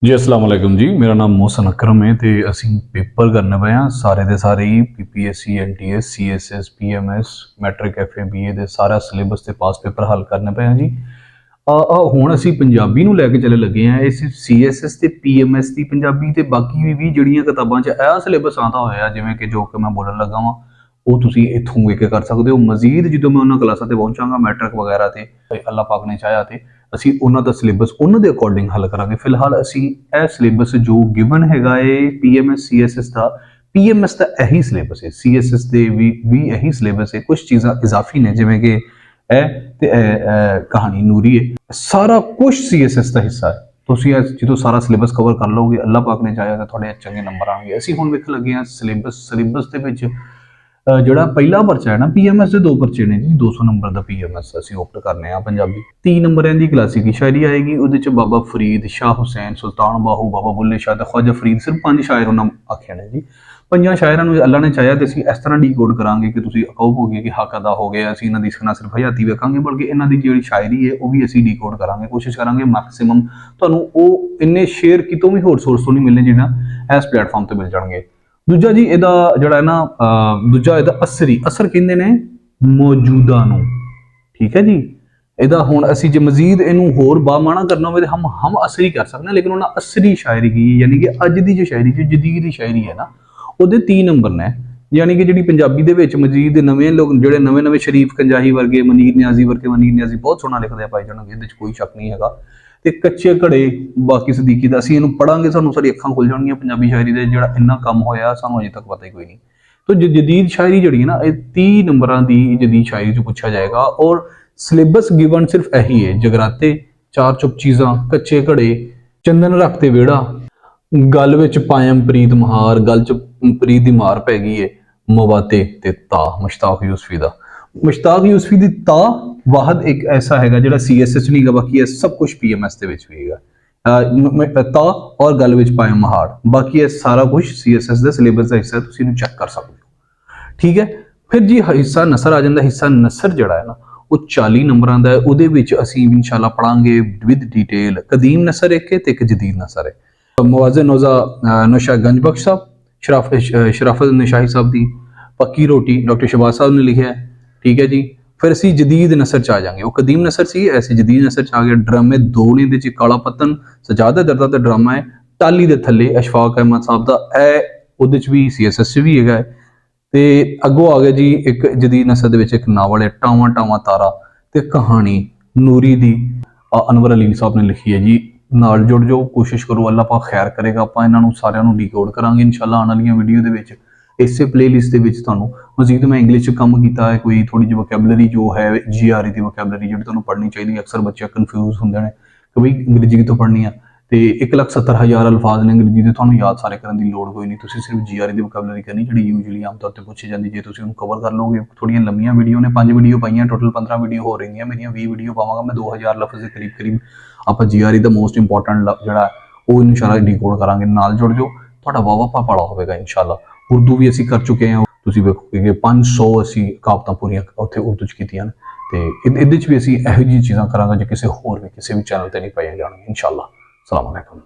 जी अस्सलाम वालेकुम जी। मेरा नाम मोहसन अकरम है तो ਅਸੀਂ पेपर करने पे हाँ सारे ਦੇ ਸਾਰੇ ਹੀ PPSC NTS CSS PMS matric FA BA ਦੇ ਸਾਰਾ ਸਿਲੇਬਸ ਤੇ ਪਾਸ ਪੇਪਰ ਹੱਲ ਕਰਨੇ ਪਏ ਹਾਂ ਜੀ। ਹੁਣ ਅਸੀਂ ਪੰਜਾਬੀ ਨੂੰ ਲੈ ਕੇ ਚੱਲੇ ਲੱਗੇ ਹਾਂ। ਇਸ ਸੀਐਸਐਸ ਤੇ ਪੀਐਮਐਸ ਦੀ ਪੰਜਾਬੀ ਤੇ ਬਾਕੀ ਵੀ ਜਿਹੜੀਆਂ ਕਿਤਾਬਾਂ 'ਚ ਇਹ ਸਿਲੇਬਸ ਆਉਂਦਾ ਹੋਇਆ ਜਿਵੇਂ ਕਿ ਜੋ ਕਿ ਮੈਂ ਬੋਲਣ ਲੱਗਾ ਵਾਂ ਉਹ ਤੁਸੀਂ ਇੱਥੋਂ ਵੇਖ ਕੇ ਕਰ ਸਕਦੇ ਹੋ। ਮਜ਼ੀਦ ਜਦੋਂ ਮੈਂ ਉਹਨਾਂ ਕਲਾਸਾਂ ਤੇ ਪਹੁੰਚਾਂਗਾ ਮੈਟ੍ਰਿਕ ਵਗੈਰਾ ਤੇ ਅੱਲਾਹ ਪਾਕ ਨੇ ਚਾਹਿਆ ਤੇ ਅਸੀਂ ਉਹਨਾਂ ਦਾ ਸਿਲੇਬਸ ਉਹਨਾਂ ਦੇ ਅਕੋਰਡਿੰਗ ਹੱਲ ਕਰਾਂਗੇ। ਫਿਲਹਾਲ ਅਸੀਂ ਇਹ ਸਿਲੇਬਸ ਜੋ ਗਿਵਨ ਹੈਗਾ ਏ ਪੀਐਮਐਸ ਸੀਐਸਐਸ ਦਾ ਪੀਐਮਐਸ ਦਾ ਇਹੀ ਸਿਲੇਬਸ ਹੈ, ਸੀਐਸਐਸ ਦੇ ਵੀ ਇਹੀ ਸਿਲੇਬਸ ਹੈ। ਕੁਝ ਚੀਜ਼ਾਂ ਇਜ਼ਾਫੀ ਨੇ ਜਿਵੇਂ ਕਿ ਇਹ ਤੇ ਕਹਾਣੀ ਨੂਰੀ ਹੈ, ਸਾਰਾ ਕੁਝ ਸੀਐਸਐਸ ਦਾ ਹਿੱਸਾ ਹੈ। ਤੁਸੀਂ ਜਦੋਂ ਸਾਰਾ ਸਿਲੇਬਸ ਕਵਰ ਕਰ ਲਓਗੇ ਅੱਲਾਹ ਪਾਕ ਨੇ ਚਾਹਿਆ ਤਾਂ ਤੁਹਾਡੇ ਚੰਗੇ ਨੰਬਰ ਆਉਣਗੇ। ਅਸੀਂ ਹੁਣ ਵੇਖਣ ਲੱਗੇ ਹਾਂ ਸਿਲੇਬਸ ਦੇ ਵਿੱਚ ਜਿਹੜਾ ਪਹਿਲਾ ਪਰਚਾ ਹੈ ਨਾ ਪੀਐਮਐਸ ਦੇ ਦੋ ਪਰਚੇ ਨੇ ਜੀ। 200 ਨੰਬਰ ਦਾ ਪੀਐਮਐਸ ਅਸੀਂ ਓਪਟ ਕਰਨੇ ਆ ਪੰਜਾਬੀ। 30 ਨੰਬਰਾਂ ਦੀ ਕਲਾਸਿਕੀ ਸ਼ਾਇਰੀ ਆਏਗੀ। ਉਹਦੇ ਚ ਬਾਬਾ ਫਰੀਦ, ਸ਼ਾਹ ਹੁਸੈਨ, ਸੁਲਤਾਨ ਬਾਹੂ, ਬਾਬਾ ਬੁੱਲੇ ਸ਼ਾਹ ਤੇ ਖਵਾਜਾ ਫਰੀਦ ਸਿਰਫ 5 ਸ਼ਾਇਰ ਉਹਨਾਂ ਆਖਿਆ ਨੇ ਜੀ। 5 ਸ਼ਾਇਰਾਂ ਨੂੰ ਅੱਲਾਹ ਨੇ ਚਾਹਿਆ ਤੇ ਅਸੀਂ ਇਸ ਤਰ੍ਹਾਂ ਡੀਕੋਡ ਕਰਾਂਗੇ ਕਿ ਤੁਸੀਂ ਕਹੋਗੇ ਕਿ ਹੱਕ ਅਦਾ ਹੋ ਗਿਆ। ਅਸੀਂ ਇਹਨਾਂ ਦੀ ਨਾ ਸਿਰਫ ਹਯਾਤੀ ਵੇਖਾਂਗੇ ਬਲਕਿ ਇਹਨਾਂ ਦੀ ਜਿਹੜੀ ਸ਼ਾਇਰੀ ਹੈ ਉਹ ਵੀ ਅਸੀਂ ਡੀਕੋਡ ਕਰਾਂਗੇ। ਕੋਸ਼ਿਸ਼ ਕਰਾਂਗੇ ਮੈਕਸਿਮਮ ਤੁਹਾਨੂੰ ਉਹ ਇੰਨੇ ਸ਼ੇਅਰ ਕਿਤੋਂ ਵੀ ਹੋਰ ਸੋਰਸ ਤੋਂ ਨਹੀਂ ਮਿਲਣੇ ਜਿਹੜਾ ਇਸ ਪਲੇਟਫਾਰਮ ਤੇ ਮਿਲ ਜਾਣਗੇ। ਦੂਜਾ ਜੀ ਇਹਦਾ ਜਿਹੜਾ ਹੈ ਨਾ ਦੂਜਾ ਇਹਦਾ ਅਸਰ ਕਹਿੰਦੇ ਨੇ ਮੌਜੂਦਾ ਨੂੰ, ਠੀਕ ਹੈ ਜੀ। ਇਹਦਾ ਹੁਣ ਅਸੀਂ ਜੇ ਮਜ਼ੀਦ ਇਹਨੂੰ ਹੋਰ ਬਾਮਾਨਾ ਕਰਨਾ ਹੋਵੇ ਤਾਂ ਹਮ ਅਸਰੀ ਕਰ ਸਕਦੇ ਹਾਂ, ਲੇਕਿਨ ਉਹਨਾਂ ਅਸਰੀ ਸ਼ਾਇਰੀ ਕੀ ਯਾਨੀ ਕਿ ਅੱਜ ਦੀ ਜੋ ਸ਼ਾਇਰੀ ਜੋ ਜਦੀਦ ਦੀ ਸ਼ਾਇਰੀ ਹੈ ਨਾ ਉਹਦੇ 30 ਨੰਬਰ ਨੇ। ਯਾਨੀ ਕਿ ਜਿਹੜੀ ਪੰਜਾਬੀ ਦੇ ਵਿੱਚ ਮਜ਼ੀਦ ਨਵੇਂ ਲੋਕ ਜਿਹੜੇ ਨਵੇਂ ਸ਼ਰੀਫ ਕੰਜਾਹੀ ਵਰਗੇ, ਮਨੀਰ ਨਿਆਜ਼ੀ ਬਹੁਤ ਸੋਹਣਾ ਲਿਖਦੇ ਆ ਭਾਈ ਜਾਨ, ਇਹਦੇ ਵਿੱਚ ਕੋਈ ਸ਼ੱਕ ਨਹੀਂ ਹੈਗਾ। ਤੇ ਕੱਚੇ ਘੜੇ ਬਾਕੀ ਸਦੀਕੀ ਦਾ ਅਸੀਂ ਇਹਨੂੰ ਪੜਾਂਗੇ ਸਾਨੂੰ ਸਾਡੀ ਅੱਖਾਂ ਖੁੱਲ ਜਾਣਗੀਆਂ। ਪੰਜਾਬੀ ਸ਼ਾਇਰੀ ਦੇ ਜਿਹੜਾ ਇੰਨਾ ਕੰਮ ਹੋਇਆ ਸਾਨੂੰ ਅਜੇ ਤੱਕ ਪਤਾ ਹੀ ਕੋਈ ਨਹੀਂ। तो जदीद शायरी जी है ना 30 नंबर की जदीद शायरी जो पूछा जाएगा और सिलेबस गिवन सिर्फ यही है। जगराते, चार चुप चीज़ा, कच्चे घड़े, चंदन रखते वेड़ा, गल विच पायम प्रीत महार, गल च प्रीत दी मार पै गई है, मवाते ते ता मुश्ताक यूसुफी दा। मुश्ताक यूसुफी दी ता वाहद एक ऐसा है जो CSS नहीं गा, बाकी सब कुछ PMS दे विच भी है। ता और गल विच पायम महार, बाकी सारा कुछ CSS दे सिलेबस का हिस्सा तुसीं चेक कर सकते हो, ठीक है। फिर जी हिस्सा नसर आ जाता। हिस्सा नसर जड़ा है ना वो 40 नंबर का है। उहदे विच असीं इंशाअल्लाह पढ़ांगे विद डिटेल। कदीम नसर एक है ते एक जदीद नसर है। मुआज़िन नौज़ा नौशा गंजबख्श साहब, शराफत निशाही साहब दी पक्की रोटी डॉक्टर शहबाज साहब ने लिखा है, ठीक है जी। फिर असीं जदीद नसर च आ जाएंगे। वो कदीम नसर सी, ऐसे जदीद नसर च आ गया। ड्रामे दो ने इहदे च काला पतन, सजादा दर्दा दा ड्रामा है। टाली दे थल्ले अशफाक अहमद साहब दा उहदे च भी CSS च भी हैगा है। ਤੇ ਅੱਗੋਂ ਆ ਗਿਆ ਜੀ ਇੱਕ ਜਦੀਦ ਨਸਰ ਦੇ ਵਿੱਚ ਇੱਕ ਨਾਵਲ ਹੈ ਟਾਵਾਂ ਟਾਵਾਂ ਤਾਰਾ ਤੇ ਕਹਾਣੀ ਨੂਰੀ ਦੀ ਅਨਵਰ ਅਲੀ ਸਾਹਿਬ ਨੇ ਲਿਖੀ ਹੈ ਜੀ। ਨਾਲ ਜੁੜ ਜਾਓ, ਕੋਸ਼ਿਸ਼ ਕਰੋ, ਅੱਲਾਹ ਪਾਕ ਖੈਰ ਕਰੇਗਾ। ਆਪਾਂ ਇਹਨਾਂ ਨੂੰ ਸਾਰਿਆਂ ਨੂੰ ਡੀਕੋਡ ਕਰਾਂਗੇ ਇਨਸ਼ਾਅੱਲਾ ਆਉਣ ਵਾਲੀਆਂ ਵੀਡੀਓ ਦੇ ਵਿੱਚ। ਇਸੇ ਪਲੇਲਿਸਟ ਦੇ ਵਿੱਚ ਤੁਹਾਨੂੰ ਮਜ਼ੀਦ ਮੈਂ ਇੰਗਲਿਸ਼ 'ਚ ਕੰਮ ਕੀਤਾ ਹੈ। ਕੋਈ ਥੋੜੀ ਜਿਹੀ ਵੋਕੈਬਲਰੀ ਜੋ ਹੈ GRE ਦੀ ਵੋਕੈਬਲਰੀ ਜਿਹੜੀ ਤੁਹਾਨੂੰ ਪੜ੍ਹਨੀ ਚਾਹੀਦੀ ਹੈ। ਅਕਸਰ ਬੱਚੇ ਕਨਫਿਊਜ਼ ਹੁੰਦੇ ਨੇ ਕਿ ਬਈ ਅੰਗਰੇਜ਼ੀ ਕਿੱਥੋਂ ਪੜ੍ਹਨੀ ਆ ਤੇ 1,70,000 ਅਲਫਾਜ਼ ਨੇ ਅੰਗਰੇਜ਼ੀ ਦੇ, ਤੁਹਾਨੂੰ ਯਾਦ ਸਾਰੇ ਕਰਨ ਦੀ ਲੋੜ ਕੋਈ ਨਹੀਂ। ਤੁਸੀਂ ਸਿਰਫ GRE ਦੀ ਵੋਕੈਬਲਰੀ ਕਰਨੀ ਜਿਹੜੀ ਯੂਜੂਅਲੀ ਆਮ ਤੌਰ ਤੇ ਪੁੱਛੀ ਜਾਂਦੀ। ਜੇ ਤੁਸੀਂ ਉਹਨੂੰ ਕਵਰ ਕਰ ਲਓਗੇ, ਥੋੜੀਆਂ ਲੰਮੀਆਂ ਵੀਡੀਓ ਨੇ, 5 ਵੀਡੀਓ ਪਾਈਆਂ, ਟੋਟਲ 15 ਵੀਡੀਓ ਹੋ ਰਹੀਆਂ ਮੇਰੀਆਂ। 20 ਵੀਡੀਓ ਪਾਵਾਂਗਾ ਮੈਂ, 2000 ਲਫ਼ਜ਼ ਦੇ ਕਰੀਬ ਆਪਾਂ GRE ਦਾ ਮੋਸਟ ਇੰਪੋਰਟੈਂਟ ਜਿਹੜਾ ਉਹ ਇਨਸ਼ਾਅੱਲਾ ਡੀਕੋਡ ਕਰਾਂਗੇ। ਨਾਲ ਜੁੜ ਜਾਓ, ਤੁਹਾਡਾ ਵਾਵਾ ਭਲਾ ਹੋਵੇਗਾ ਇਨਸ਼ਾਅੱਲਾ। ਉਰਦੂ ਵੀ ਅਸੀਂ ਕਰ ਚੁੱਕੇ ਹਾਂ, ਤੁਸੀਂ ਵੇਖੋਗੇ ਕਿ 500 ਅਸੀਂ ਕਾਬਤਾਂ ਪੂਰੀਆਂ ਉੱਥੇ ਉਰਦੂ 'ਚ ਕੀਤੀਆਂ ਨੇ। ਤੇ ਇਹਦੇ 'ਚ ਵੀ ਅਸੀਂ ਇਹੋ ਜਿਹੀ ਚੀਜ਼ਾਂ ਕਰਾਂਗੇ ਜੋ ਕਿਸੇ ਹੋਰ ਵੀ ਕਿਸੇ ਵੀ ਚੈਨਲ ਤੇ ਨਹੀਂ ਪਾਈਆਂ ਜਾਣਗੀਆਂ ਇਨਸ਼ਾਅੱਲਾ। अस्सलाम वालेकुम।